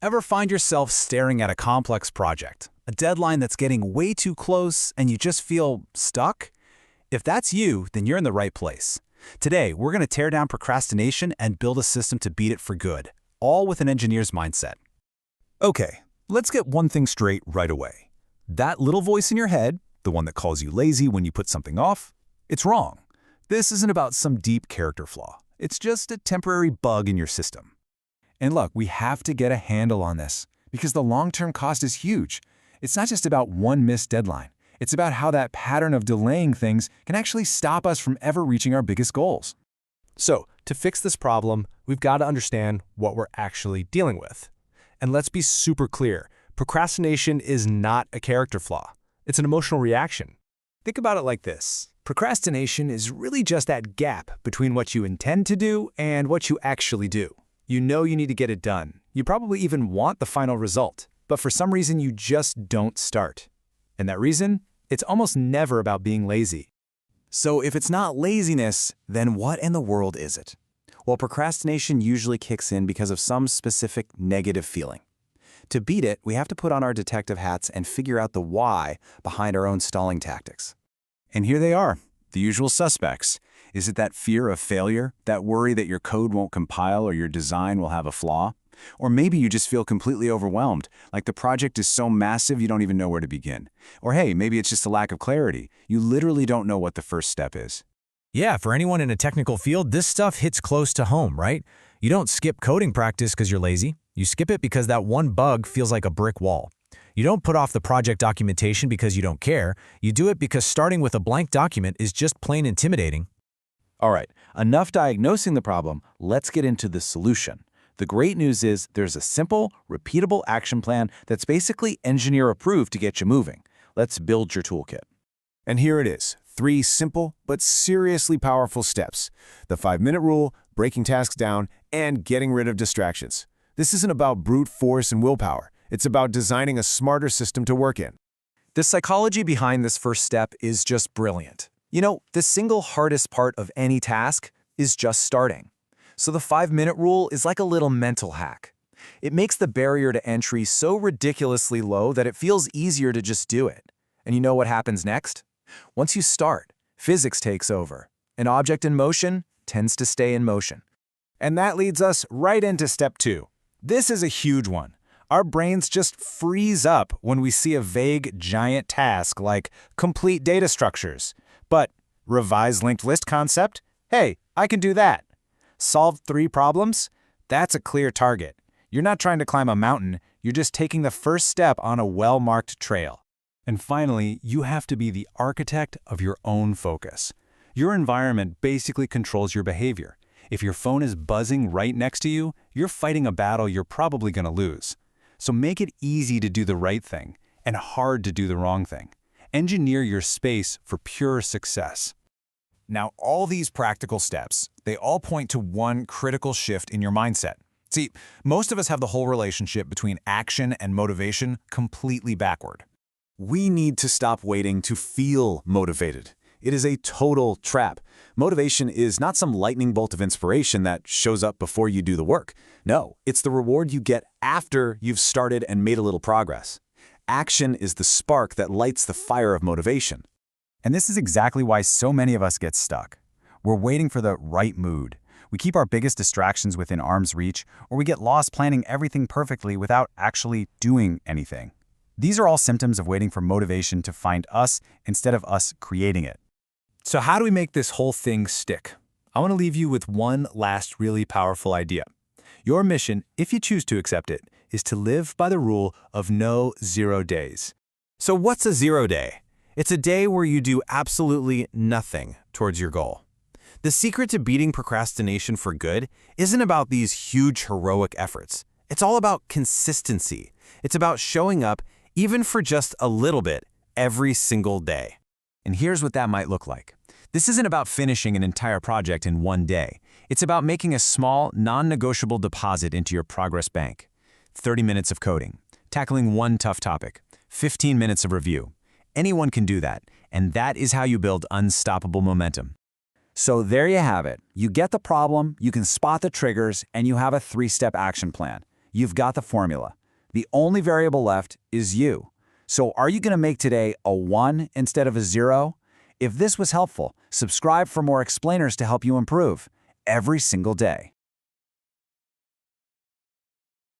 Ever find yourself staring at a complex project, a deadline that's getting way too close, and you just feel stuck? If that's you, then you're in the right place. Today, we're going to tear down procrastination and build a system to beat it for good, all with an engineer's mindset. Okay, let's get one thing straight right away. That little voice in your head, the one that calls you lazy when you put something off, it's wrong. This isn't about some deep character flaw. It's just a temporary bug in your system. And look, we have to get a handle on this because the long-term cost is huge. It's not just about one missed deadline. It's about how that pattern of delaying things can actually stop us from ever reaching our biggest goals. So, to fix this problem, we've got to understand what we're actually dealing with. And let's be super clear, procrastination is not a character flaw. It's an emotional reaction. Think about it like this. Procrastination is really just that gap between what you intend to do and what you actually do. You know you need to get it done. You probably even want the final result, but for some reason you just don't start. And that reason? It's almost never about being lazy. So if it's not laziness, then what in the world is it? Well, procrastination usually kicks in because of some specific negative feeling. To beat it, we have to put on our detective hats and figure out the why behind our own stalling tactics. And here they are, the usual suspects. Is it that fear of failure, that worry that your code won't compile or your design will have a flaw? Or maybe you just feel completely overwhelmed, like the project is so massive you don't even know where to begin. Or hey, maybe it's just a lack of clarity. You literally don't know what the first step is. Yeah, for anyone in a technical field, this stuff hits close to home, right? You don't skip coding practice because you're lazy. You skip it because that one bug feels like a brick wall. You don't put off the project documentation because you don't care. You do it because starting with a blank document is just plain intimidating. All right, enough diagnosing the problem. Let's get into the solution. The great news is there's a simple, repeatable action plan that's basically engineer-approved to get you moving. Let's build your toolkit. And here it is, 3 simple but seriously powerful steps. The 5-minute rule, breaking tasks down, and getting rid of distractions. This isn't about brute force and willpower. It's about designing a smarter system to work in. The psychology behind this first step is just brilliant. You know, the single hardest part of any task is just starting. So the 5-minute rule is like a little mental hack. It makes the barrier to entry so ridiculously low that it feels easier to just do it. And you know what happens next? Once you start, physics takes over. An object in motion tends to stay in motion. And that leads us right into step 2. This is a huge one. Our brains just freeze up when we see a vague, giant task like complete data structures. But revise linked list concept? Hey, I can do that. Solve 3 problems? That's a clear target. You're not trying to climb a mountain, you're just taking the first step on a well-marked trail. And finally, you have to be the architect of your own focus. Your environment basically controls your behavior. If your phone is buzzing right next to you, you're fighting a battle you're probably going to lose. So make it easy to do the right thing and hard to do the wrong thing. Engineer your space for pure success. Now, all these practical steps, they all point to one critical shift in your mindset. See, most of us have the whole relationship between action and motivation completely backward. We need to stop waiting to feel motivated. It is a total trap. Motivation is not some lightning bolt of inspiration that shows up before you do the work. No, it's the reward you get after you've started and made a little progress. Action is the spark that lights the fire of motivation. And this is exactly why so many of us get stuck. We're waiting for the right mood. We keep our biggest distractions within arm's reach, or we get lost planning everything perfectly without actually doing anything. These are all symptoms of waiting for motivation to find us instead of us creating it. So how do we make this whole thing stick? I want to leave you with one last really powerful idea. Your mission, if you choose to accept it, is to live by the rule of no 0 days. So what's a 0 day? It's a day where you do absolutely nothing towards your goal. The secret to beating procrastination for good isn't about these huge heroic efforts. It's all about consistency. It's about showing up even for just a little bit every single day. And here's what that might look like. This isn't about finishing an entire project in one day. It's about making a small, non-negotiable deposit into your progress bank. 30 minutes of coding, tackling one tough topic, 15 minutes of review. Anyone can do that, and that is how you build unstoppable momentum. So there you have it. You get the problem, you can spot the triggers, and you have a 3-step action plan. You've got the formula. The only variable left is you. So are you going to make today a 1 instead of a 0? If this was helpful, subscribe for more explainers to help you improve every single day.